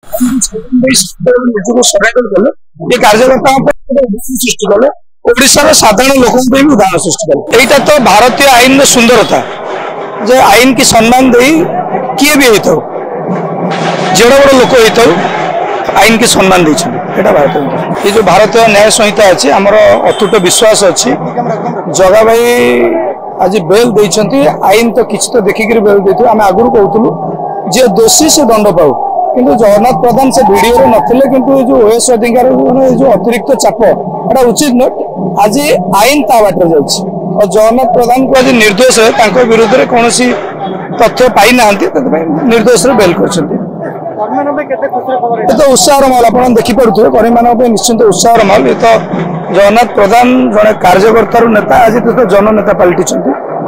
ନିଜକୁ ସରେଣ୍ଡର କଲେ ଏ କାର୍ଯ୍ୟକର୍ତ୍ତାଙ୍କ ସୃଷ୍ଟି କଲେ ओडिशार साधारण लोक उदाहरण सृष्टि कले। यहीटा तो भारतीय आईन सुंदरता जे आईन की सम्मान दे किए भी होता जेड़ बड़ लोक होता आईन की सम्मान देटा भारत ये जो भारतीय न्याय संहिता अच्छी आमर अतुट विश्वास अच्छी जगा भाई आज बेल देती आईन तो किसी तो देखिक बेल दे आम आगुरी कहूँ जे दोषी से दंड पाऊ किंतु जगन्नाथ प्रधान से वीडियो नथिले किंतु जो ओएस अधिकार जो अतिरिक्त चाप एटा उचित नट आज आईन ता बाटर जाउछि और जगन्नाथ प्रधान को आज निर्दोष है विरुद्ध में कौन तथ्य पाई ना निर्दोष बेल कर तो उत्साह माहौल आप देखिपे कर्मी मान निश्चिंत उत्साह माहौल ये तो जगन्नाथ प्रधान जड़े कार्यकर्ता नेता आज तो जननेता पलटि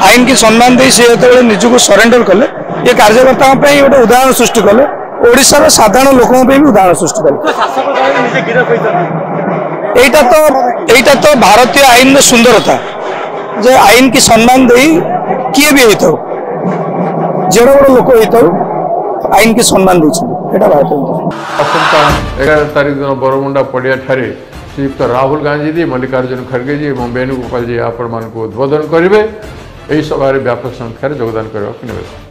आईन की सम्मान दे सी जो निजक सरेंडर कले ये कार्यकर्ता गोटे उदाहरण सृष्टि कले ओडिशार साधारण लोक उदाहरण सृष्टि कले। यहीटा तो भारतीय आईन सुंदरता जे आईन की सम्मान दे किए भी होता जेड़ बड़ लोक होता आईन की सम्मान देटा भारत। 11 तारीख दिन बरमुंडा पड़िया ठारे श्रीयुक्त राहुल गांधी जी मल्लिकार्जुन खड़गे जी और वेणुगोपाल जी आपण मान उद्बोधन करेंगे। यही सभा व्यापक संख्यार योगदान करने।